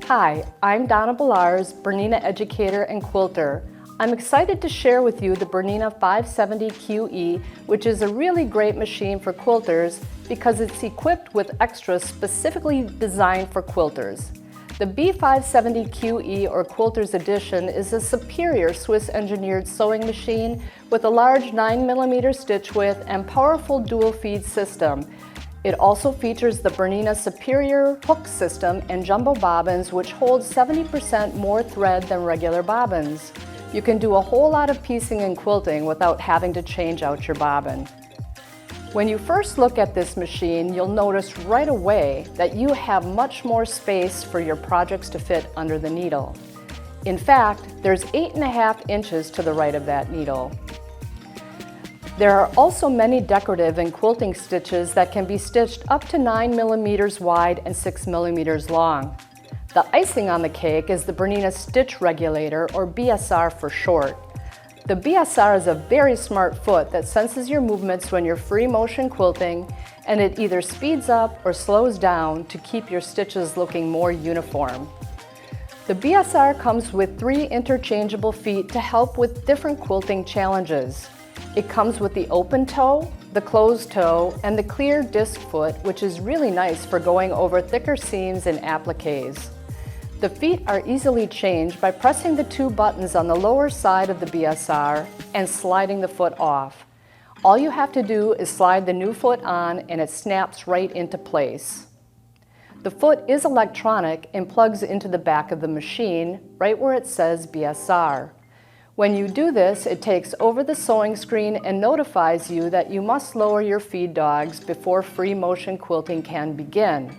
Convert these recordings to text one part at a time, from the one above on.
Hi, I'm Donna Bellars, Bernina educator and quilter. I'm excited to share with you the Bernina 570 QE, which is a really great machine for quilters because it's equipped with extras specifically designed for quilters. The B570 QE or Quilters Edition is a superior Swiss engineered sewing machine with a large 9mm stitch width and powerful dual feed system. It also features the Bernina Superior hook system and jumbo bobbins, which hold 70% more thread than regular bobbins. You can do a whole lot of piecing and quilting without having to change out your bobbin. When you first look at this machine, you'll notice right away that you have much more space for your projects to fit under the needle. In fact, there's 8.5 inches to the right of that needle. There are also many decorative and quilting stitches that can be stitched up to 9mm wide and 6mm long. The icing on the cake is the Bernina Stitch Regulator, or BSR for short. The BSR is a very smart foot that senses your movements when you're free motion quilting, and it either speeds up or slows down to keep your stitches looking more uniform. The BSR comes with 3 interchangeable feet to help with different quilting challenges. It comes with the open toe, the closed toe, and the clear disc foot, which is really nice for going over thicker seams and appliques. The feet are easily changed by pressing the 2 buttons on the lower side of the BSR and sliding the foot off. All you have to do is slide the new foot on and it snaps right into place. The foot is electronic and plugs into the back of the machine, right where it says BSR. When you do this, it takes over the sewing screen and notifies you that you must lower your feed dogs before free motion quilting can begin.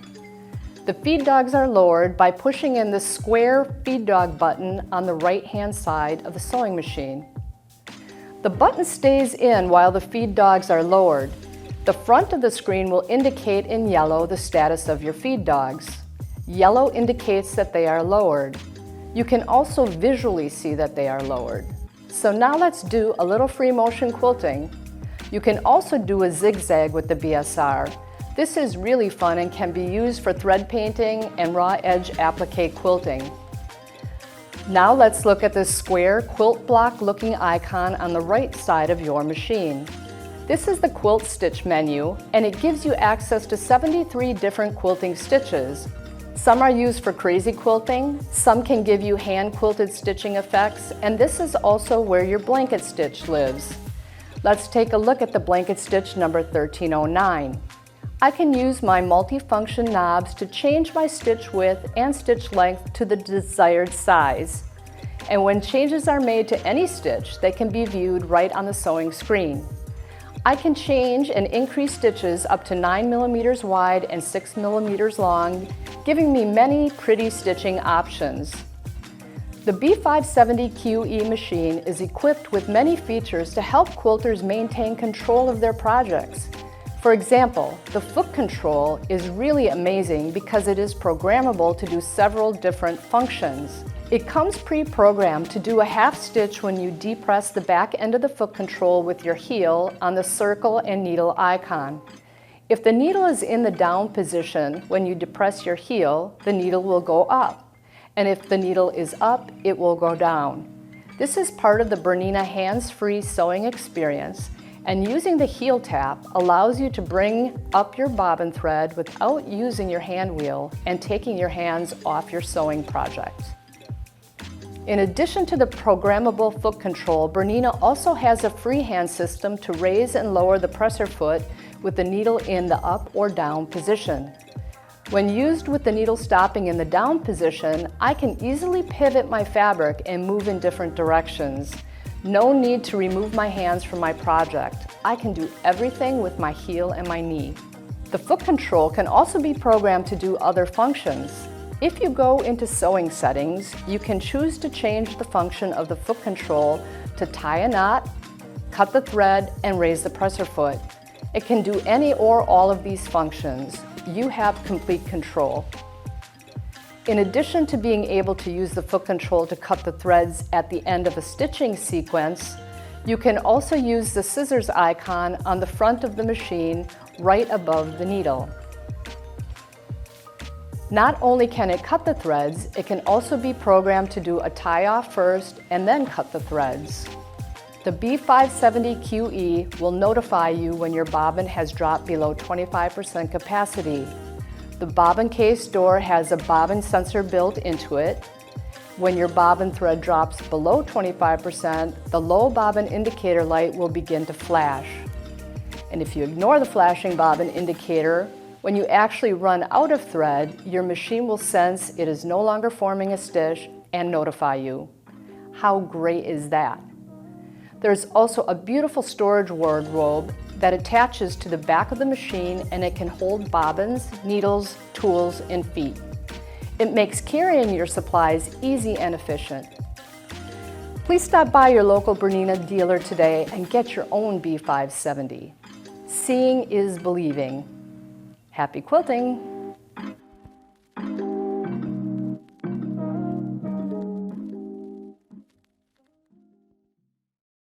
The feed dogs are lowered by pushing in the square feed dog button on the right-hand side of the sewing machine. The button stays in while the feed dogs are lowered. The front of the screen will indicate in yellow the status of your feed dogs. Yellow indicates that they are lowered. You can also visually see that they are lowered. So now let's do a little free motion quilting. You can also do a zigzag with the BSR. This is really fun and can be used for thread painting and raw edge applique quilting. Now let's look at this square quilt block looking icon on the right side of your machine. This is the quilt stitch menu, and it gives you access to 73 different quilting stitches. Some are used for crazy quilting, some can give you hand quilted stitching effects, and this is also where your blanket stitch lives. Let's take a look at the blanket stitch number 1309. I can use my multifunction knobs to change my stitch width and stitch length to the desired size. And when changes are made to any stitch, they can be viewed right on the sewing screen. I can change and increase stitches up to 9mm wide and 6mm long, giving me many pretty stitching options. The B570 QE machine is equipped with many features to help quilters maintain control of their projects. For example, the foot control is really amazing because it is programmable to do several different functions. It comes pre-programmed to do a half stitch when you depress the back end of the foot control with your heel on the circle and needle icon. If the needle is in the down position when you depress your heel, the needle will go up. And if the needle is up, it will go down. This is part of the Bernina hands-free sewing experience, and using the heel tap allows you to bring up your bobbin thread without using your hand wheel and taking your hands off your sewing project. In addition to the programmable foot control, Bernina also has a freehand system to raise and lower the presser foot with the needle in the up or down position. When used with the needle stopping in the down position, I can easily pivot my fabric and move in different directions. No need to remove my hands from my project. I can do everything with my heel and my knee. The foot control can also be programmed to do other functions. If you go into sewing settings, you can choose to change the function of the foot control to tie a knot, cut the thread, and raise the presser foot. It can do any or all of these functions. You have complete control. In addition to being able to use the foot control to cut the threads at the end of a stitching sequence, you can also use the scissors icon on the front of the machine right above the needle. Not only can it cut the threads, it can also be programmed to do a tie-off first and then cut the threads. The B570QE will notify you when your bobbin has dropped below 25% capacity. The bobbin case door has a bobbin sensor built into it. When your bobbin thread drops below 25%, the low bobbin indicator light will begin to flash. And if you ignore the flashing bobbin indicator, when you actually run out of thread, your machine will sense it is no longer forming a stitch and notify you. How great is that? There's also a beautiful storage wardrobe that attaches to the back of the machine, and it can hold bobbins, needles, tools, and feet. It makes carrying your supplies easy and efficient. Please stop by your local Bernina dealer today and get your own B570. Seeing is believing. Happy quilting!